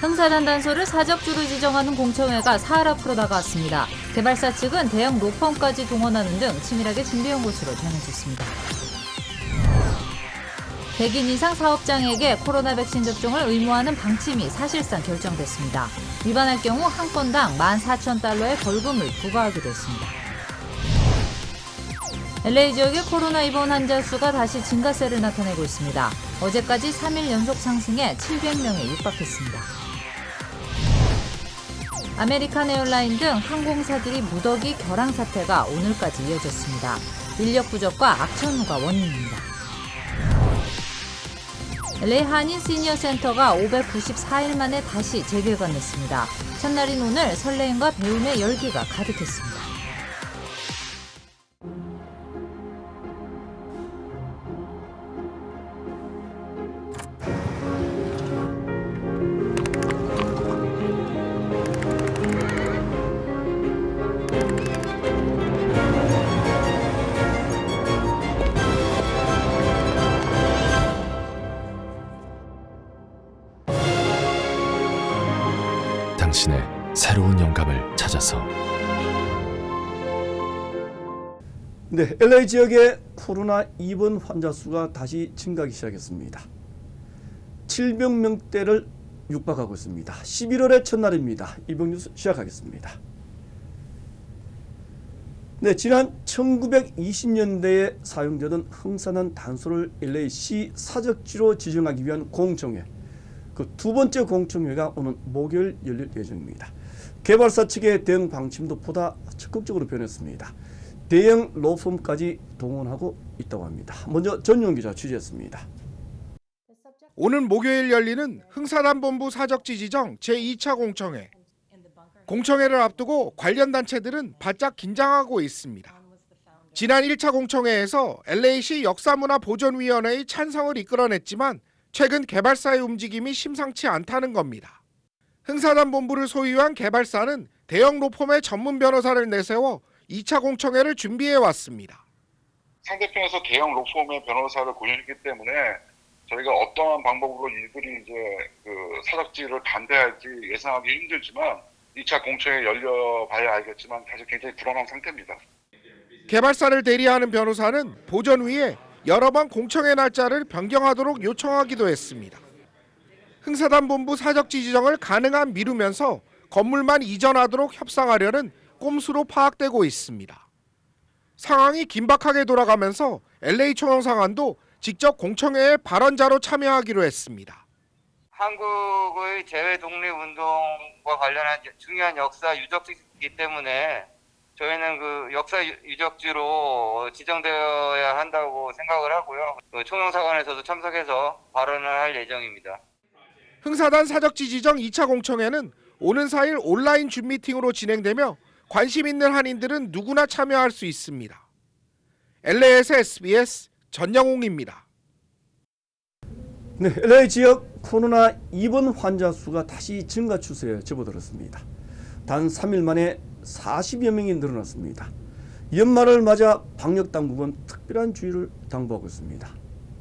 흥사단 단소를 사적지로 지정하는 공청회가 사흘 앞으로 다가왔습니다. 개발사 측은 대형 로펌까지 동원하는 등 치밀하게 준비한 것으로 전해졌습니다. 100인 이상 사업장에게 코로나 백신 접종을 의무화하는 방침이 사실상 결정됐습니다. 위반할 경우 한 건당 14,000달러의 벌금을 부과하기도 했습니다. LA 지역의 코로나 입원 환자 수가 다시 증가세를 나타내고 있습니다. 어제까지 3일 연속 상승해 700명에 육박했습니다. 아메리칸 에어라인 등 항공사들이 무더기 결항 사태가 오늘까지 이어졌습니다. 인력 부족과 악천후가 원인입니다. LA 한인 시니어 센터가 594일 만에 다시 재개관했습니다. 첫날인 오늘 설레임과 배움의 열기가 가득했습니다. 당신의 새로운 영감을 찾아서. 네, LA 지역의 코로나 입원 환자 수가 다시 증가하기 시작했습니다. 700명대를 육박하고 있습니다. 11월의 첫날입니다. 이번 뉴스 시작하겠습니다. 네, 지난 1920년대에 사용되던 흥사단 단소를 LA시 사적지로 지정하기 위한 공청회, 그 두 번째 공청회가 오는 목요일 열릴 예정입니다. 개발사 측의 대응 방침도 보다 적극적으로 변했습니다. 대형 로펌까지 동원하고 있다고 합니다. 먼저 전용 기자 취재했습니다. 오는 목요일 열리는 흥사단 본부 사적지 지정 제2차 공청회. 공청회를 앞두고 관련 단체들은 바짝 긴장하고 있습니다. 지난 1차 공청회에서 LA시 역사문화보존위원회의 찬성을 이끌어냈지만 최근 개발사의 움직임이 심상치 않다는 겁니다. 흥사단 본부를 소유한 개발사는 대형 로펌의 전문 변호사를 내세워 2차 공청회를 준비해 왔습니다. 상대편에서 대형 로펌의 변호사를 고용했기 때문에 저희가 어떠한 방법으로 이들이 이제 그 사적지를 반대할지 예상하기 힘들지만 2차 공청회 열려봐야 알겠지만 사실 굉장히 불안한 상태입니다. 개발사를 대리하는 변호사는 보존위에 여러 번 공청회 날짜를 변경하도록 요청하기도 했습니다. 흥사단 본부 사적지 지정을 가능한 미루면서 건물만 이전하도록 협상하려는 꼼수로 파악되고 있습니다. 상황이 긴박하게 돌아가면서 LA 총영상안도 직접 공청회에 발언자로 참여하기로 했습니다. 한국의 재외 독립운동과 관련한 중요한 역사 유적지이기 때문에 저희는 그 역사 유적지로 지정되어야 한다고 생각을 하고요. 총영사관에서도 참석해서 발언을 할 예정입니다. 흥사단 사적지 지정 2차 공청회는 오는 4일 온라인 줌 미팅으로 진행되며 관심 있는 한인들은 누구나 참여할 수 있습니다. LA에서 SBS 전영웅입니다. 네, LA 지역 코로나 입원 환자 수가 다시 증가 추세에 접어들었습니다. 단 3일 만에 40여 명이 늘어났습니다. 연말을 맞아 방역당국은 특별한 주의를 당부하고 있습니다.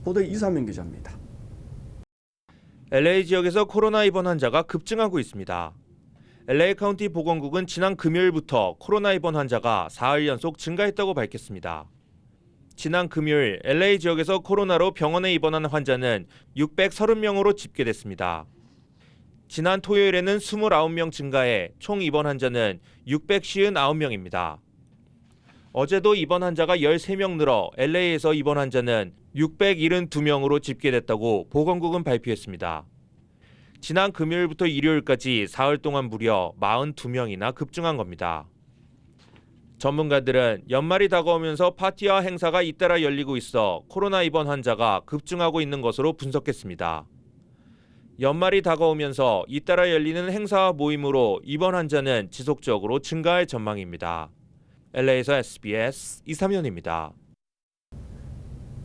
보도에 이상민 기자입니다. LA 지역에서 코로나 입원 환자가 급증하고 있습니다. LA 카운티 보건국은 지난 금요일부터 코로나 입원 환자가 4일 연속 증가했다고 밝혔습니다. 지난 금요일 LA 지역에서 코로나로 병원에 입원한 환자는 630명으로 집계됐습니다. 지난 토요일에는 29명 증가해 총 입원 환자는 659명입니다. 어제도 입원 환자가 13명 늘어 LA에서 입원 환자는 672명으로 집계됐다고 보건국은 발표했습니다. 지난 금요일부터 일요일까지 사흘 동안 무려 42명이나 급증한 겁니다. 전문가들은 연말이 다가오면서 파티와 행사가 잇따라 열리고 있어 코로나 입원 환자가 급증하고 있는 것으로 분석했습니다. 연말이 다가오면서 잇따라 열리는 행사와 모임으로 입원 환자는 지속적으로 증가할 전망입니다. LA에서 SBS 이삼현입니다.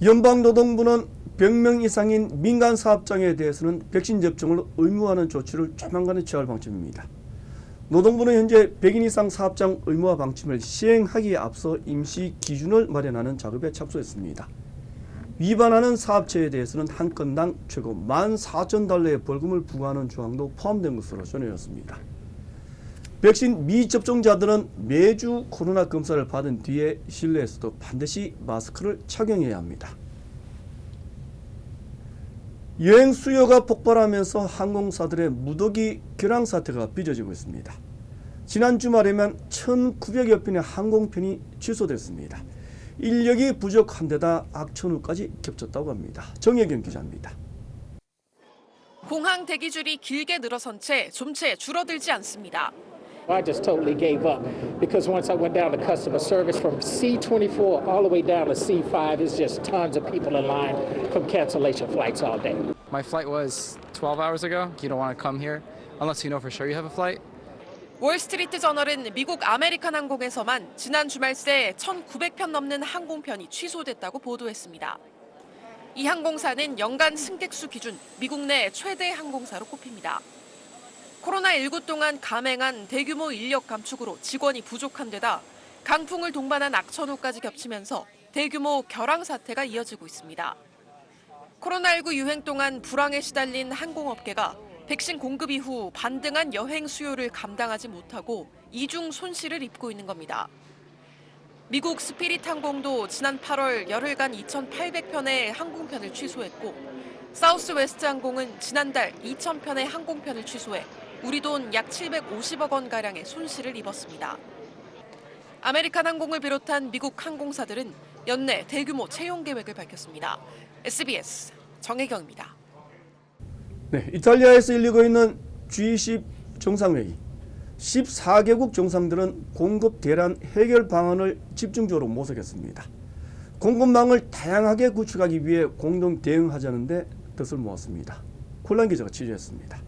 연방노동부는 100명 이상인 민간 사업장에 대해서는 백신 접종을 의무화하는 조치를 조만간에 취할 방침입니다. 노동부는 현재 100인 이상 사업장 의무화 방침을 시행하기에 앞서 임시 기준을 마련하는 작업에 착수했습니다. 위반하는 사업체에 대해서는 한 건당 최고 14,000달러의 벌금을 부과하는 조항도 포함된 것으로 전해졌습니다. 백신 미접종자들은 매주 코로나 검사를 받은 뒤에 실내에서도 반드시 마스크를 착용해야 합니다. 여행 수요가 폭발하면서 항공사들의 무더기 결항 사태가 빚어지고 있습니다. 지난 주말에만 1,900여 편의 항공편이 취소됐습니다. 인력이 부족한 데다 악천후까지 겹쳤다고 합니다. 정혜경 기자입니다. 공항 대기줄이 길게 늘어선 채 좀채 줄어들지 않습니다. I just totally gave up because once I went down to customer service from C24 all the way down to C5, it's just tons of people in line from cancellation flights all day. My flight was 12 hours ago. You don't want to come here unless you know for sure you have a flight. 월스트리트 저널은 미국 아메리칸 항공에서만 지난 주말 새 1,900편 넘는 항공편이 취소됐다고 보도했습니다. 이 항공사는 연간 승객 수 기준 미국 내 최대 항공사로 꼽힙니다. 코로나19 동안 감행한 대규모 인력 감축으로 직원이 부족한 데다 강풍을 동반한 악천후까지 겹치면서 대규모 결항 사태가 이어지고 있습니다. 코로나19 유행 동안 불황에 시달린 항공업계가 백신 공급 이후 반등한 여행 수요를 감당하지 못하고 이중 손실을 입고 있는 겁니다. 미국 스피릿 항공도 지난 8월 열흘간 2,800편의 항공편을 취소했고 사우스웨스트 항공은 지난달 2,000편의 항공편을 취소해 우리 돈 약 750억 원가량의 손실을 입었습니다. 아메리칸 항공을 비롯한 미국 항공사들은 연내 대규모 채용 계획을 밝혔습니다. SBS 정혜경입니다. 네, 이탈리아에서 열리고 있는 G20 정상회의. 14개국 정상들은 공급 대란 해결 방안을 집중적으로 모색했습니다. 공급망을 다양하게 구축하기 위해 공동 대응하자는데 뜻을 모았습니다. 콜란 기자가 취재했습니다.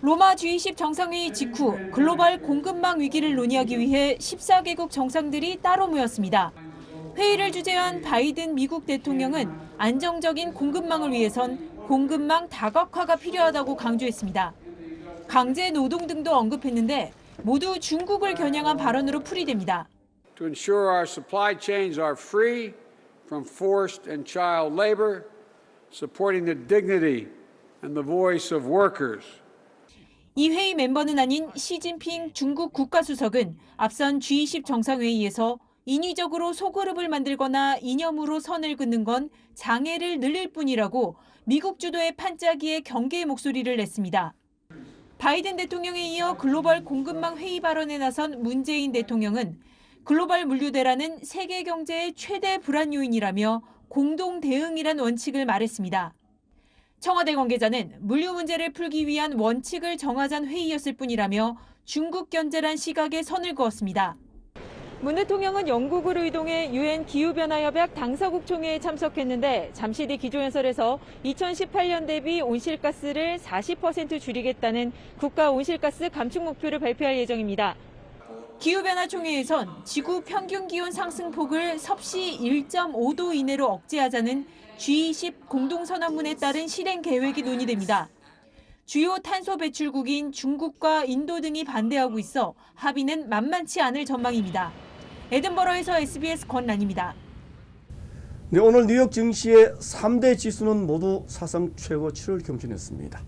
로마 G20 정상회의 직후 글로벌 공급망 위기를 논의하기 위해 14개국 정상들이 따로 모였습니다. 회의를 주재한 바이든 미국 대통령은 안정적인 공급망을 위해선 공급망 다각화가 필요하다고 강조했습니다. 강제 노동 등도 언급했는데 모두 중국을 겨냥한 발언으로 풀이됩니다. To ensure our supply chains are free from forced and child labor, supporting the dignity and the voice of workers. 이 회의 멤버는 아닌 시진핑 중국 국가수석은 앞선 G20 정상회의에서 인위적으로 소그룹을 만들거나 이념으로 선을 긋는 건 장애를 늘릴 뿐이라고 미국 주도의 판짜기에 경계의 목소리를 냈습니다. 바이든 대통령에 이어 글로벌 공급망 회의 발언에 나선 문재인 대통령은 글로벌 물류 대란은 세계 경제의 최대 불안 요인이라며 공동 대응이란 원칙을 말했습니다. 청와대 관계자는 물류 문제를 풀기 위한 원칙을 정하자는 회의였을 뿐이라며 중국 견제란 시각에 선을 그었습니다. 문 대통령은 영국으로 이동해 유엔 기후변화협약 당사국 총회에 참석했는데 잠시 뒤 기조연설에서 2018년 대비 온실가스를 40% 줄이겠다는 국가 온실가스 감축 목표를 발표할 예정입니다. 기후변화 총회에선 지구 평균 기온 상승폭을 섭씨 1.5도 이내로 억제하자는 G20 공동선언문에 따른 실행 계획이 논의됩니다. 주요 탄소 배출국인 중국과 인도 등이 반대하고 있어 합의는 만만치 않을 전망입니다. 에든버러에서 SBS 권란입니다. 네, 오늘 뉴욕 증시의 3대 지수는 모두 사상 최고치를 경신했습니다.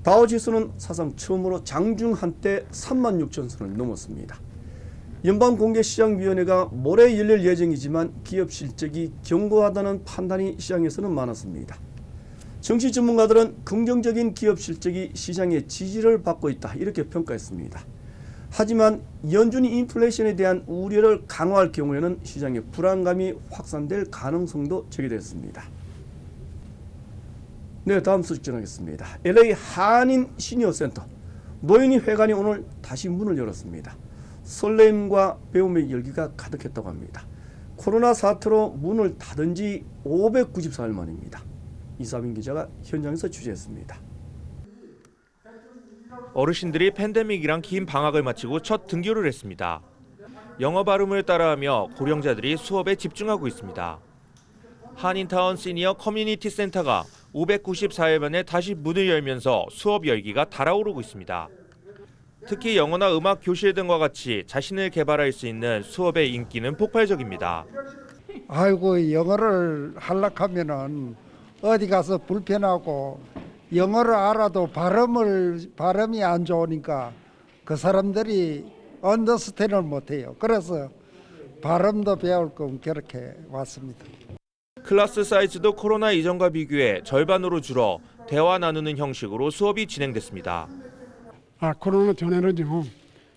다우 지수는 사상 처음으로 장중 한때 36,000선을 넘었습니다. 연방공개시장위원회가 모레 열릴 예정이지만 기업 실적이 견고하다는 판단이 시장에서는 많았습니다. 정치 전문가들은 긍정적인 기업 실적이 시장의 지지를 받고 있다 이렇게 평가했습니다. 하지만 연준이 인플레이션에 대한 우려를 강화할 경우에는 시장의 불안감이 확산될 가능성도 제기됐습니다. 네, 다음 소식 전하겠습니다. LA 한인 시니어센터 노인이 회관이 오늘 다시 문을 열었습니다. 설렘과 배움의 열기가 가득했다고 합니다. 코로나 사태로 문을 닫은 지 594일 만입니다. 이사빈 기자가 현장에서 취재했습니다. 어르신들이 팬데믹이랑 긴 방학을 마치고 첫 등교를 했습니다. 영어 발음을 따라하며 고령자들이 수업에 집중하고 있습니다. 한인타운 시니어 커뮤니티 센터가 594일 만에 다시 문을 열면서 수업 열기가 달아오르고 있습니다. 특히 영어나 음악 교실 등과 같이 자신을 개발할 수 있는 수업의 인기는 폭발적입니다. 아이고 영어를 하려면은 어디 가서 불편하고 영어를 알아도 발음이 안 좋으니까 그 사람들이 언더스탠을 못해요. 그래서 발음도 배울 겸 그렇게 왔습니다. 클래스 사이즈도 코로나 이전과 비교해 절반으로 줄어 대화 나누는 형식으로 수업이 진행됐습니다. 코로나 전에는 좀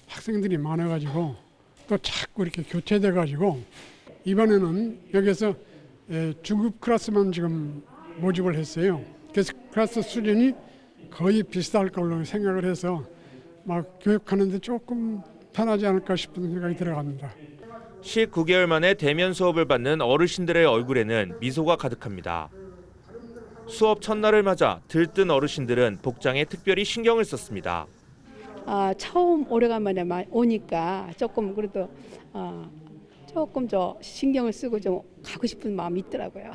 학생들이 많아가지고 또 자꾸 이렇게 교체돼가지고 이번에는 여기서 중급 클래스만 지금 모집을 했어요. 그래서 클래스 수준이 거의 비슷할 걸로 생각을 해서 막 교육하는데 조금 편하지 않을까 싶은 생각이 들어갑니다. 19개월 만에 대면 수업을 받는 어르신들의 얼굴에는 미소가 가득합니다. 수업 첫날을 맞아 들뜬 어르신들은 복장에 특별히 신경을 썼습니다. 처음 오래간만에 오니까 조금 그래도 조금 더 신경을 쓰고 좀 가고 싶은 마음이 있더라고요.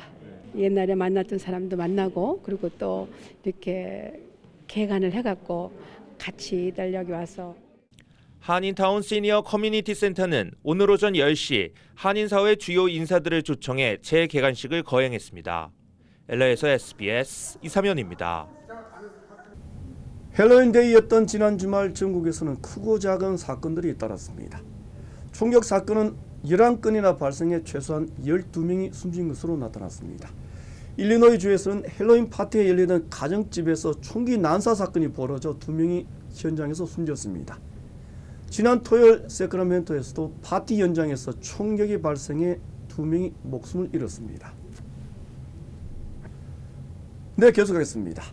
옛날에 만났던 사람도 만나고 그리고 또 이렇게 개관을 해갖고 같이 여기 와서. 한인타운 시니어 커뮤니티 센터는 오늘 오전 10시 한인사회 주요 인사들을 초청해 재개관식을 거행했습니다. LA에서 SBS 이삼현입니다. 헬로윈데이였던 지난 주말 전국에서는 크고 작은 사건들이 잇따랐습니다. 총격 사건은 11건이나 발생해 최소한 12명이 숨진 것으로 나타났습니다. 일리노이주에서는 헬로윈 파티에 열리던 가정집에서 총기 난사 사건이 벌어져 2명이 현장에서 숨졌습니다. 지난 토요일 세크라멘토에서도 파티 현장에서 총격이 발생해 2명이 목숨을 잃었습니다. 네, 계속하겠습니다.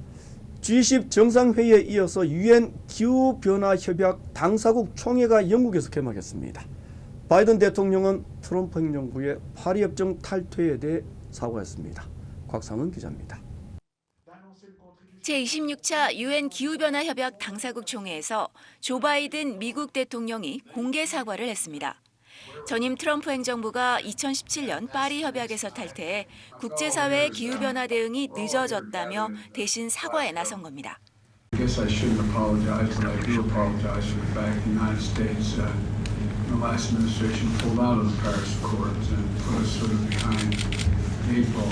G20 정상회의에 이어서 UN 기후변화협약 당사국 총회가 영국에서 개막했습니다. 바이든 대통령은 트럼프 행정부의 파리협정 탈퇴에 대해 사과했습니다. 곽상은 기자입니다. 제26차 UN 기후변화협약 당사국 총회에서 조 바이든 미국 대통령이 공개 사과를 했습니다. 전임 트럼프 행정부가 2017년 파리 협약에서 탈퇴해 국제사회의 기후변화 대응이 늦어졌다며 대신 사과에 나선 겁니다. I guess I shouldn't apologize, but I do apologize for the fact the United States in the last administration pulled out of the Paris Accords and put us sort of behind the eight ball.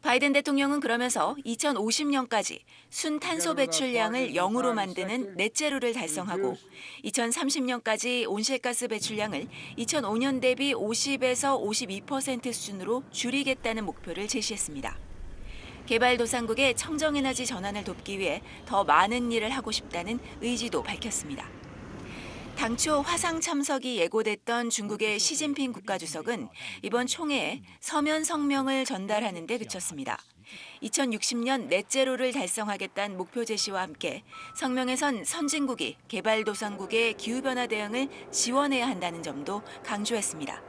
바이든 대통령은 그러면서 2050년까지 순탄소 배출량을 0으로 만드는 넷제로를 달성하고 2030년까지 온실가스 배출량을 2005년 대비 50에서 52% 수준으로 줄이겠다는 목표를 제시했습니다. 개발도상국의 청정에너지 전환을 돕기 위해 더 많은 일을 하고 싶다는 의지도 밝혔습니다. 당초 화상 참석이 예고됐던 중국의 시진핑 국가주석은 이번 총회에 서면 성명을 전달하는 데 그쳤습니다. 2060년 넷제로를 달성하겠다는 목표 제시와 함께 성명에선 선진국이 개발도상국의 기후변화 대응을 지원해야 한다는 점도 강조했습니다.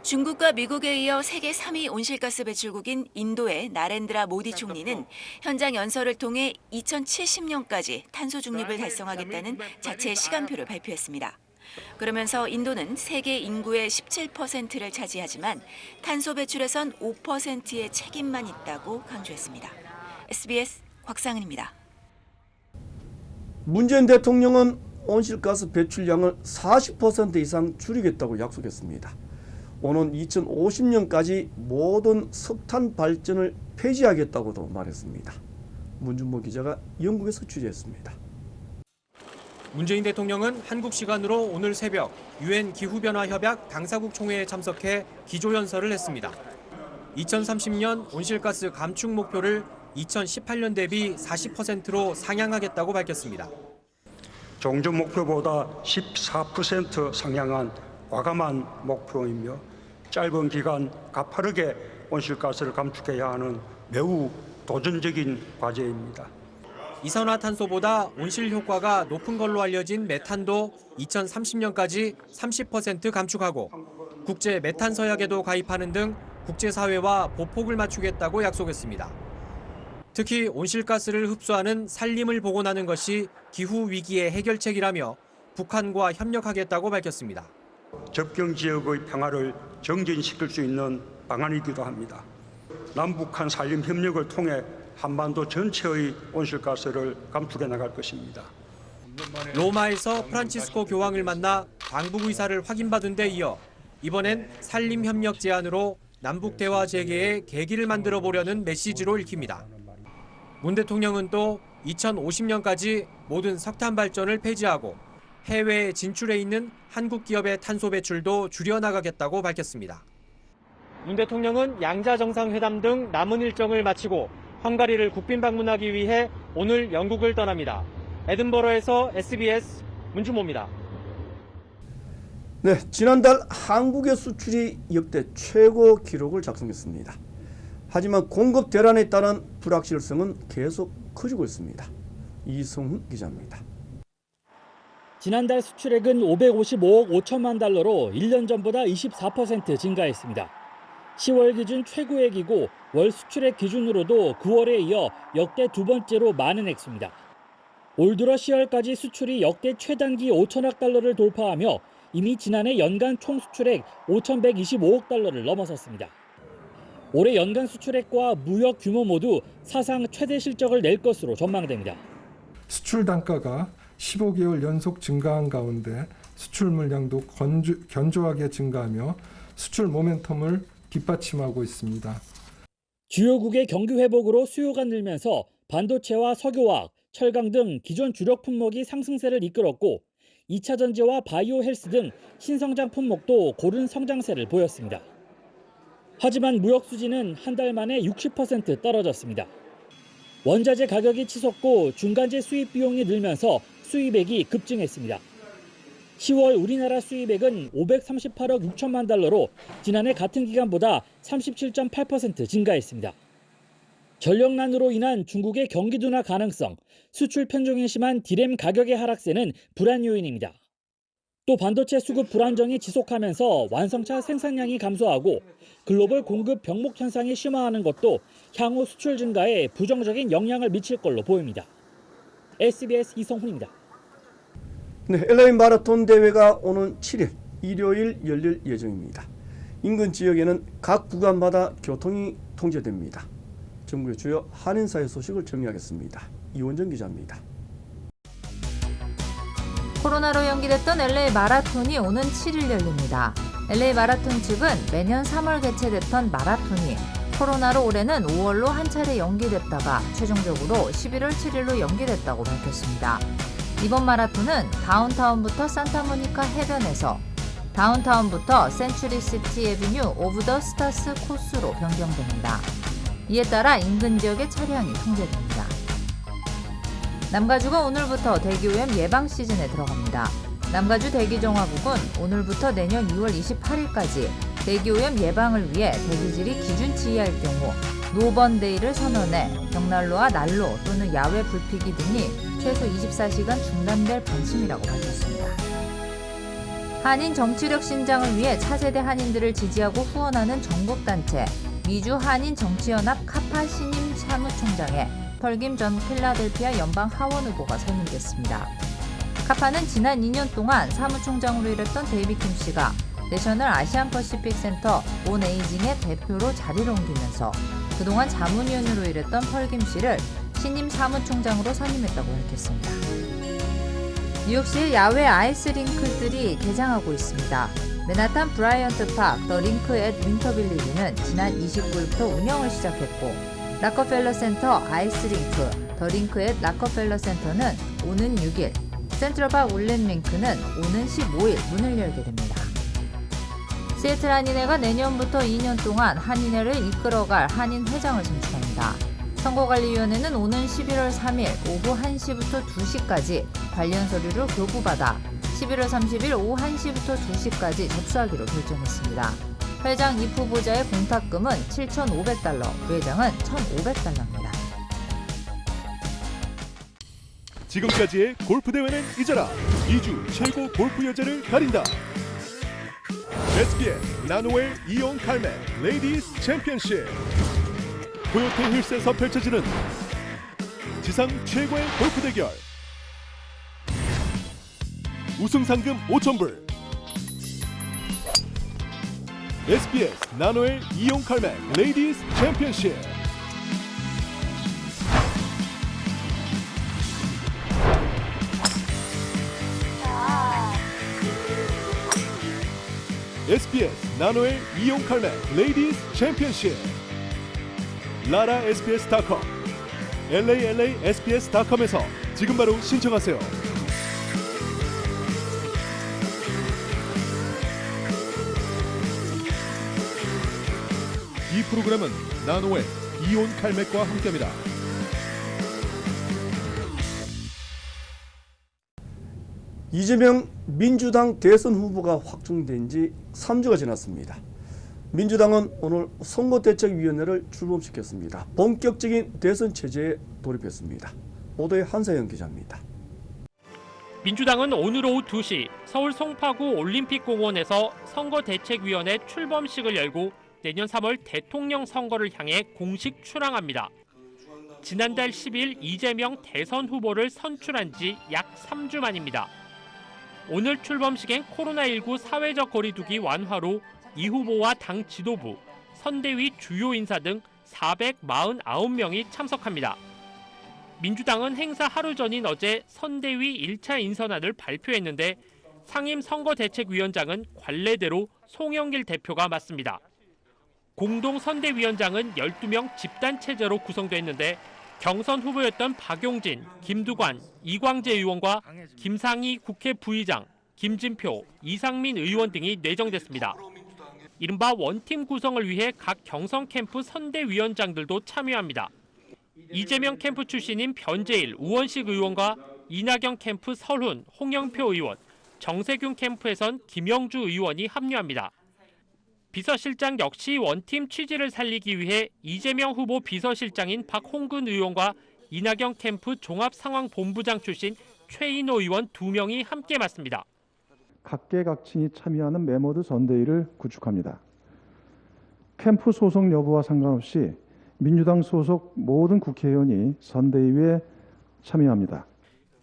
중국과 미국에 이어 세계 3위 온실가스 배출국인 인도의 나렌드라 모디 총리는 현장 연설을 통해 2070년까지 탄소 중립을 달성하겠다는 자체 시간표를 발표했습니다. 그러면서 인도는 세계 인구의 17%를 차지하지만 탄소 배출에선 5%의 책임만 있다고 강조했습니다. SBS 곽상은입니다. 문재인 대통령은 온실가스 배출량을 40% 이상 줄이겠다고 약속했습니다. 오는 2050년까지 모든 석탄 발전을 폐지하겠다고도 말했습니다. 문준모 기자가 영국에서 취재했습니다. 문재인 대통령은 한국 시간으로 오늘 새벽 UN 기후변화협약 당사국 총회에 참석해 기조연설을 했습니다. 2030년 온실가스 감축 목표를 2018년 대비 40%로 상향하겠다고 밝혔습니다. 종전 목표보다 14% 상향한 과감한 목표이며 짧은 기간 가파르게 온실가스를 감축해야 하는 매우 도전적인 과제입니다. 이산화탄소보다 온실 효과가 높은 걸로 알려진 메탄도 2030년까지 30% 감축하고 국제 메탄 서약에도 가입하는 등 국제사회와 보폭을 맞추겠다고 약속했습니다. 특히 온실가스를 흡수하는 산림을 복원하는 것이 기후 위기의 해결책이라며 북한과 협력하겠다고 밝혔습니다. 접경 지역의 평화를 정진시킬 수 있는 방안이기도 합니다. 남북한 산림 협력을 통해 한반도 전체의 온실가스를 감축해 나갈 것입니다. 로마에서 프란치스코 교황을 만나 방북 의사를 확인받은 데 이어 이번엔 산림 협력 제안으로 남북 대화 재개의 계기를 만들어 보려는 메시지로 읽힙니다. 문 대통령은 또 2050년까지 모든 석탄 발전을 폐지하고 해외에 진출해 있는 한국 기업의 탄소 배출도 줄여나가겠다고 밝혔습니다. 문 대통령은 양자 정상회담 등 남은 일정을 마치고 헝가리를 국빈 방문하기 위해 오늘 영국을 떠납니다. 에든버러에서 SBS 문준모입니다. 네, 지난달 한국의 수출이 역대 최고 기록을 작성했습니다. 하지만 공급 대란에 따른 불확실성은 계속 커지고 있습니다. 이성훈 기자입니다. 지난달 수출액은 555억 5천만 달러로 1년 전보다 24% 증가했습니다. 10월 기준 최고액이고 월 수출액 기준으로도 9월에 이어 역대 두 번째로 많은 액수입니다. 올 들어 10월까지 수출이 역대 최단기 5천억 달러를 돌파하며 이미 지난해 연간 총 수출액 5,125억 달러를 넘어섰습니다. 올해 연간 수출액과 무역 규모 모두 사상 최대 실적을 낼 것으로 전망됩니다. 수출 단가가 15개월 연속 증가한 가운데 수출 물량도 견조하게 증가하며 수출 모멘텀을 뒷받침하고 있습니다. 주요국의 경기 회복으로 수요가 늘면서 반도체와 석유화학, 철강 등 기존 주력 품목이 상승세를 이끌었고 2차 전지와 바이오 헬스 등 신성장 품목도 고른 성장세를 보였습니다. 하지만 무역 수지는 한 달 만에 60% 떨어졌습니다. 원자재 가격이 치솟고 중간재 수입 비용이 늘면서 수입액이 급증했습니다. 10월 우리나라 수입액은 538억 6천만 달러로 지난해 같은 기간보다 37.8% 증가했습니다. 전력난으로 인한 중국의 경기 둔화 가능성, 수출 편중이 심한 디램 가격의 하락세는 불안 요인입니다. 또 반도체 수급 불안정이 지속하면서 완성차 생산량이 감소하고 글로벌 공급 병목 현상이 심화하는 것도 향후 수출 증가에 부정적인 영향을 미칠 걸로 보입니다. SBS 이성훈입니다. 네, LA 마라톤 대회가 오는 7일 일요일 열릴 예정입니다. 인근 지역에는 각 구간마다 교통이 통제됩니다. 전국의 주요 한인사회 소식을 정리하겠습니다. 이원정 기자입니다. 코로나로 연기됐던 LA 마라톤이 오는 7일 열립니다. LA 마라톤 측은 매년 3월 개최됐던 마라톤이 코로나로 올해는 5월로 한 차례 연기됐다가 최종적으로 11월 7일로 연기됐다고 밝혔습니다. 이번 마라톤은 다운타운부터 산타모니카 해변에서 다운타운부터 센츄리시티 애비뉴 오브 더 스타스 코스로 변경됩니다. 이에 따라 인근 지역의 차량이 통제됩니다. 남가주가 오늘부터 대기오염 예방 시즌에 들어갑니다. 남가주 대기정화국은 오늘부터 내년 2월 28일까지 대기오염 예방을 위해 대기질이 기준치이할 경우 노번데이를 선언해 벽난로와 난로 또는 야외 불피기 등이 최소 24시간 중단될 방침이라고 밝혔습니다. 한인 정치력 신장을 위해 차세대 한인들을 지지하고 후원하는 전국단체 미주 한인 정치연합 카파 신임 사무총장에 펄김 전 필라델피아 연방 하원 후보가 선임됐습니다. 카파는 지난 2년 동안 사무총장으로 일했던 데이비 킴 씨가 내셔널 아시안 퍼시픽 센터 온 에이징의 대표로 자리를 옮기면서 그동안 자문위원으로 일했던 펄김 씨를 신임 사무총장으로 선임했다고 밝혔습니다. 뉴욕시의 야외 아이스링크들이 개장하고 있습니다. 맨하탄 브라이언트 팍 더 링크 앳 윈터빌리지는 지난 29일부터 운영을 시작했고 락커펠러 센터 아이스링크 더 링크 앳 락커펠러 센터는 오는 6일, 센트럴파크 울랜링크는 오는 15일 문을 열게 됩니다. 시애틀 한인회가 내년부터 2년 동안 한인회를 이끌어갈 한인회장을 선출합니다. 선거관리위원회는 오는 11월 3일 오후 1시부터 2시까지 관련 서류를 교부받아 11월 30일 오후 1시부터 2시까지 접수하기로 결정했습니다. 회장 입 후보자의 공탁금은 $7,500, 부회장은 $1,500입니다. 지금까지의 골프 대회는 잊어라. 2주 최고 골프 여제를 가린다. SBS 나노웰 이온 칼맥 레이디스 챔피언십. 코요테 힐스에서 펼쳐지는 지상 최고의 골프 대결. 우승 상금 5,000불. SBS 나노웰 이온 칼맥 레이디스 챔피언십. SBS 나노엘 이용 칼매 레이디스 챔피언십 라라SBS.com LASBS.com에서 지금 바로 신청하세요. 이 프로그램은 나노엘 이온 칼맥과 함께합니다. 이재명 민주당 대선 후보가 확정된 지 3주가 지났습니다. 민주당은 오늘 선거대책위원회를 출범시켰습니다. 본격적인 대선 체제에 돌입했습니다. 보도에 한사영 기자입니다. 민주당은 오늘 오후 2시 서울 송파구 올림픽공원에서 선거대책위원회 출범식을 열고 내년 3월 대통령 선거를 향해 공식 출항합니다. 지난달 10일 이재명 대선 후보를 선출한 지 약 3주 만입니다. 오늘 출범식엔 코로나19 사회적 거리두기 완화로 이 후보와 당 지도부, 선대위 주요 인사 등 449명이 참석합니다. 민주당은 행사 하루 전인 어제 선대위 1차 인선안을 발표했는데 상임선거대책위원장은 관례대로 송영길 대표가 맡습니다. 공동선대위원장은 12명 집단체제로 구성됐는데 경선 후보였던 박용진, 김두관, 이광재 의원과 김상희 국회 부의장, 김진표, 이상민 의원 등이 내정됐습니다. 이른바 원팀 구성을 위해 각 경선 캠프 선대위원장들도 참여합니다. 이재명 캠프 출신인 변재일, 우원식 의원과 이낙연 캠프 설훈, 홍영표 의원, 정세균 캠프에선 김영주 의원이 합류합니다. 비서실장 역시 원팀 취지를 살리기 위해 이재명 후보 비서실장인 박홍근 의원과 이낙연 캠프 종합상황본부장 출신 최인호 의원 2명이 함께 맡습니다. 각계각층이 참여하는 메모드 선대위를 구축합니다. 캠프 소속 여부와 상관없이 민주당 소속 모든 국회의원이 선대위에 참여합니다.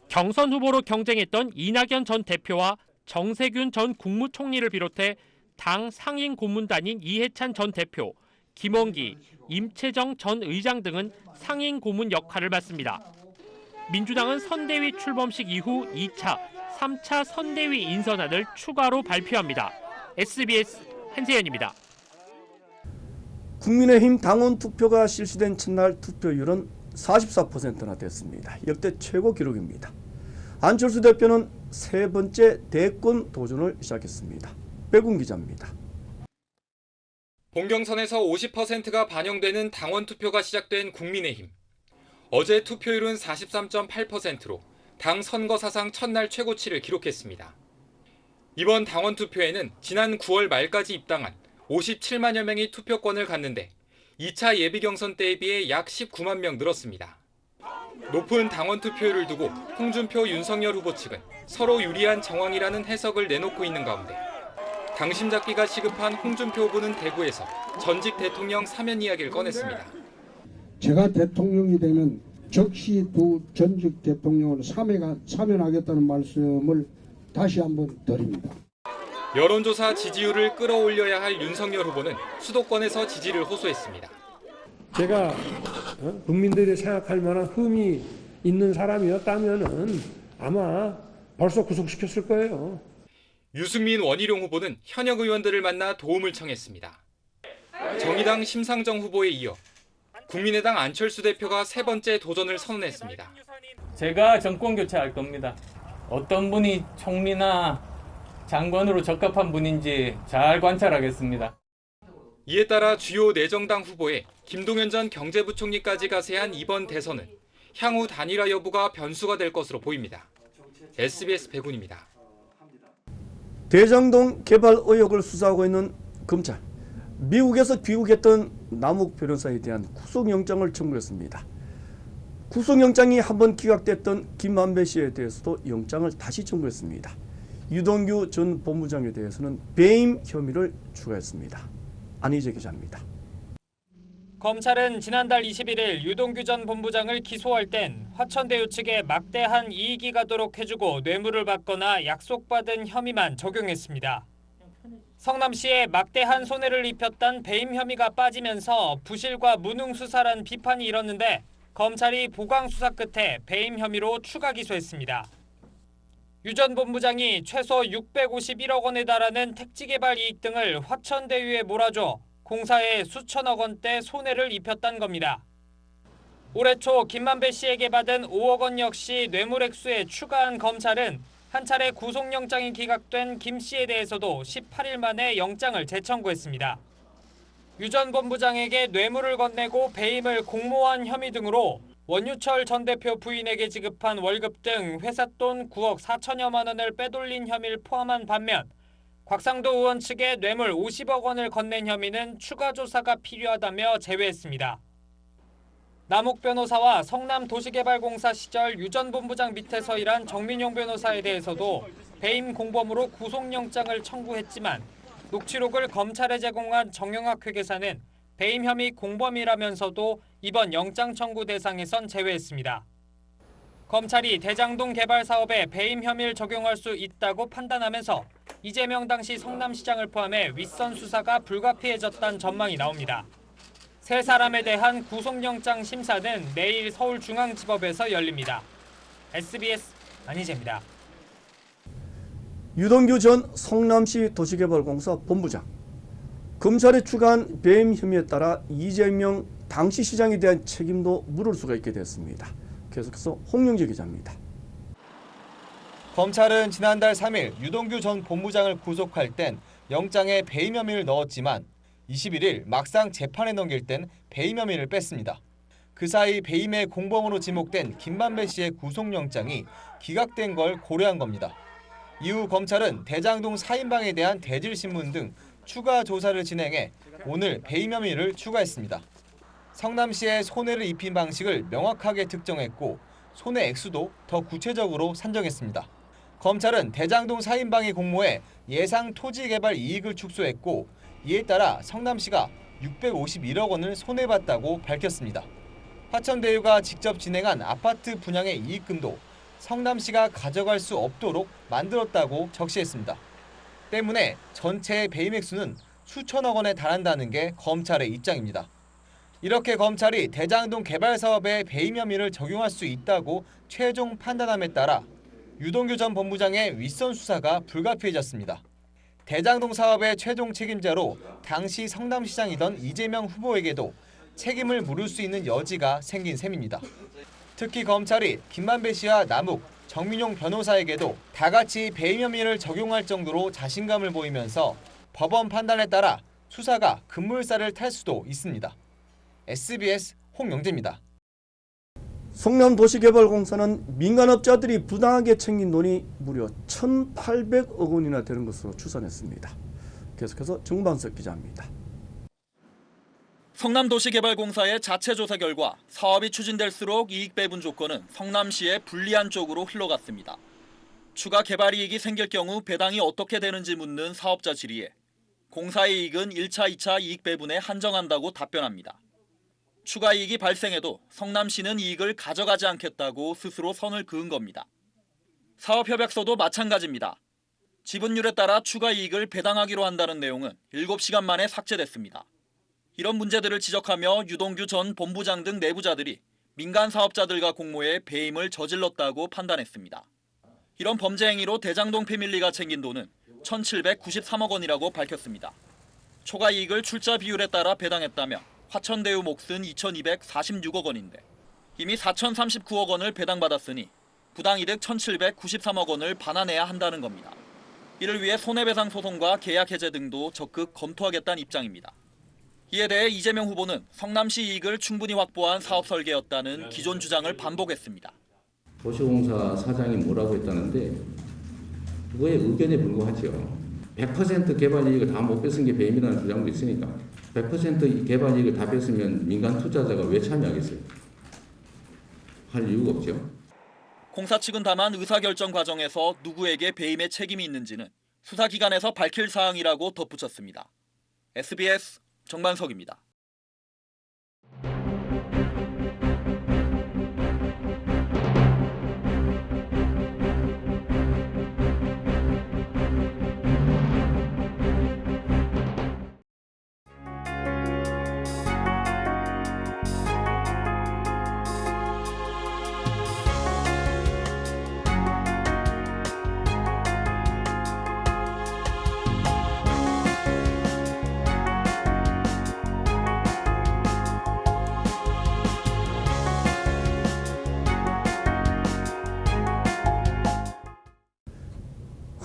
경선 후보로 경쟁했던 이낙연 전 대표와 정세균 전 국무총리를 비롯해 당 상임 고문단인 이해찬 전 대표, 김원기, 임채정 전 의장 등은 상임 고문 역할을 맡습니다. 민주당은 선대위 출범식 이후 2차, 3차 선대위 인선안을 추가로 발표합니다. SBS 한세연입니다. 국민의힘 당원 투표가 실시된 첫날 투표율은 44%나 됐습니다. 역대 최고 기록입니다. 안철수 대표는 세 번째 대권 도전을 시작했습니다. 백운 기자입니다. 본경선에서 50%가 반영되는 당원 투표가 시작된 국민의힘. 어제 투표율은 43.8%로 당 선거 사상 첫날 최고치를 기록했습니다. 이번 당원 투표에는 지난 9월 말까지 입당한 57만여 명이 투표권을 갖는데 2차 예비 경선 때에 비해 약 19만 명 늘었습니다. 높은 당원 투표율을 두고 홍준표, 윤석열 후보 측은 서로 유리한 정황이라는 해석을 내놓고 있는 가운데 당심 잡기가 시급한 홍준표 후보는 대구에서 전직 대통령 사면 이야기를 꺼냈습니다. 제가 대통령이 되면 즉시 두 전직 대통령을 사면하겠다는 말씀을 다시 한번 드립니다. 여론조사 지지율을 끌어올려야 할 윤석열 후보는 수도권에서 지지를 호소했습니다. 제가 국민들이 생각할 만한 흠이 있는 사람이었다면은 아마 벌써 구속시켰을 거예요. 유승민, 원희룡 후보는 현역 의원들을 만나 도움을 청했습니다. 정의당 심상정 후보에 이어 국민의당 안철수 대표가 세 번째 도전을 선언했습니다. 제가 정권 교체할 겁니다. 어떤 분이 총리나 장관으로 적합한 분인지 잘 관찰하겠습니다. 이에 따라 주요 내정당 후보에 김동연 전 경제부총리까지 가세한 이번 대선은 향후 단일화 여부가 변수가 될 것으로 보입니다. SBS 백운입니다. 대장동 개발 의혹을 수사하고 있는 검찰. 미국에서 귀국했던 남욱 변호사에 대한 구속영장을 청구했습니다. 구속영장이 한번 기각됐던 김만배 씨에 대해서도 영장을 다시 청구했습니다. 유동규 전 본부장에 대해서는 배임 혐의를 추가했습니다. 안희재 기자입니다. 검찰은 지난달 21일 유동규 전 본부장을 기소할 땐 화천대유 측에 막대한 이익이 가도록 해주고 뇌물을 받거나 약속받은 혐의만 적용했습니다. 성남시에 막대한 손해를 입혔던 배임 혐의가 빠지면서 부실과 무능 수사란 비판이 일었는데 검찰이 보강 수사 끝에 배임 혐의로 추가 기소했습니다. 유 전 본부장이 최소 651억 원에 달하는 택지개발 이익 등을 화천대유에 몰아줘 공사에 수천억 원대 손해를 입혔다는 겁니다. 올해 초 김만배 씨에게 받은 5억 원 역시 뇌물 액수에 추가한 검찰은 한 차례 구속영장이 기각된 김 씨에 대해서도 18일 만에 영장을 재청구했습니다. 유 전 본부장에게 뇌물을 건네고 배임을 공모한 혐의 등으로 원유철 전 대표 부인에게 지급한 월급 등 회사 돈 9억 4천여만 원을 빼돌린 혐의를 포함한 반면 곽상도 의원 측에 뇌물 50억 원을 건넨 혐의는 추가 조사가 필요하다며 제외했습니다. 남욱 변호사와 성남도시개발공사 시절 유 전 본부장 밑에서 일한 정민용 변호사에 대해서도 배임 공범으로 구속영장을 청구했지만 녹취록을 검찰에 제공한 정영학 회계사는 배임 혐의 공범이라면서도 이번 영장 청구 대상에선 제외했습니다. 검찰이 대장동 개발 사업에 배임 혐의를 적용할 수 있다고 판단하면서 이재명 당시 성남시장을 포함해 윗선 수사가 불가피해졌다는 전망이 나옵니다. 세 사람에 대한 구속영장 심사는 내일 서울중앙지법에서 열립니다. SBS 안희재입니다. 유동규 전 성남시 도시개발공사 본부장. 검찰에 추가한 배임 혐의에 따라 이재명 당시 시장에 대한 책임도 물을 수가 있게 됐습니다. 계속해서 홍영재 기자입니다. 검찰은 지난달 3일 유동규 전 본부장을 구속할 땐 영장에 배임 혐의를 넣었지만 21일 막상 재판에 넘길 땐 배임 혐의를 뺐습니다. 그 사이 배임의 공범으로 지목된 김만배 씨의 구속영장이 기각된 걸 고려한 겁니다. 이후 검찰은 대장동 4인방에 대한 대질신문 등 추가 조사를 진행해 오늘 배임 혐의를 추가했습니다. 성남시의 손해를 입힌 방식을 명확하게 특정했고 손해 액수도 더 구체적으로 산정했습니다. 검찰은 대장동 4인방이 공모해 예상 토지 개발 이익을 축소했고 이에 따라 성남시가 651억 원을 손해봤다고 밝혔습니다. 화천대유가 직접 진행한 아파트 분양의 이익금도 성남시가 가져갈 수 없도록 만들었다고 적시했습니다. 때문에 전체의 배임 액수는 수천억 원에 달한다는 게 검찰의 입장입니다. 이렇게 검찰이 대장동 개발 사업에 배임 혐의를 적용할 수 있다고 최종 판단함에 따라 유동규 전 본부장의 윗선 수사가 불가피해졌습니다. 대장동 사업의 최종 책임자로 당시 성남시장이던 이재명 후보에게도 책임을 물을 수 있는 여지가 생긴 셈입니다. 특히 검찰이 김만배 씨와 남욱, 정민용 변호사에게도 다 같이 배임 혐의를 적용할 정도로 자신감을 보이면서 법원 판단에 따라 수사가 급물살을 탈 수도 있습니다. SBS 홍영재입니다. 성남도시개발공사는 민간업자들이 부당하게 챙긴 돈이 무려 1,800억 원이나 되는 것으로 추산했습니다. 계속해서 정반석 기자입니다. 성남도시개발공사의 자체 조사 결과 사업이 추진될수록 이익 배분 조건은 성남시에 불리한 쪽으로 흘러갔습니다. 추가 개발 이익이 생길 경우 배당이 어떻게 되는지 묻는 사업자 질의에 공사의 이익은 1차, 2차 이익 배분에 한정한다고 답변합니다. 추가 이익이 발생해도 성남시는 이익을 가져가지 않겠다고 스스로 선을 그은 겁니다. 사업협약서도 마찬가지입니다. 지분율에 따라 추가 이익을 배당하기로 한다는 내용은 7시간 만에 삭제됐습니다. 이런 문제들을 지적하며 유동규 전 본부장 등 내부자들이 민간 사업자들과 공모해 배임을 저질렀다고 판단했습니다. 이런 범죄 행위로 대장동 패밀리가 챙긴 돈은 1,793억 원이라고 밝혔습니다. 초과 이익을 출자 비율에 따라 배당했다며 화천대유 몫은 2,246억 원인데 이미 4,039억 원을 배당받았으니 부당이득 1,793억 원을 반환해야 한다는 겁니다. 이를 위해 손해배상 소송과 계약 해제 등도 적극 검토하겠다는 입장입니다. 이에 대해 이재명 후보는 성남시 이익을 충분히 확보한 사업 설계였다는 기존 주장을 반복했습니다. 도시공사 사장이 뭐라고 했다는데 그거에 의견에 불구하죠. 100% 개발 이익을 다 못 뺏은 게 배임이라는 주장도 있으니까 100% 개발 이익을 다 뺏으면 민간 투자자가 왜 참여하겠어요? 할 이유가 없죠. 공사 측은 다만 의사결정 과정에서 누구에게 배임의 책임이 있는지는 수사기관에서 밝힐 사항이라고 덧붙였습니다. SBS 정만석입니다.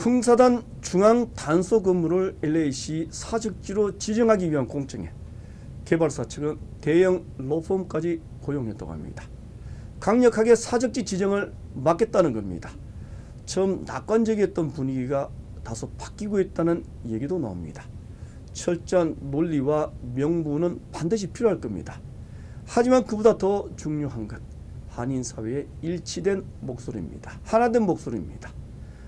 흥사단 중앙 단소 건물을 LA시 사적지로 지정하기 위한 공청회. 개발사 측은 대형 로펌까지 고용했다고 합니다. 강력하게 사적지 지정을 막겠다는 겁니다. 처음 낙관적이었던 분위기가 다소 바뀌고 있다는 얘기도 나옵니다. 철저한 논리와 명분은 반드시 필요할 겁니다. 하지만 그보다 더 중요한 것, 한인 사회의 일치된 목소리입니다. 하나된 목소리입니다.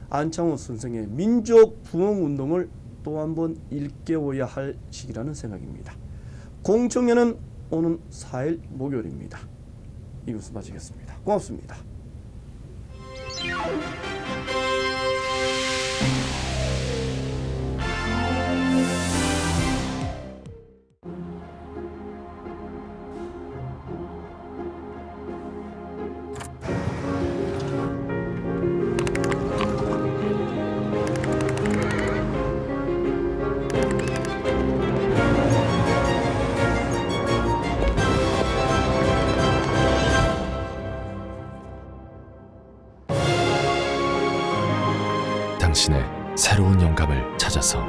안창호 선생의 민족 부흥 운동을 또 한 번 일깨워야 할 시기라는 생각입니다. 공청회는 오는 4일 목요일입니다. 이것을 마치겠습니다. 고맙습니다. 당신의 새로운 영감을 찾아서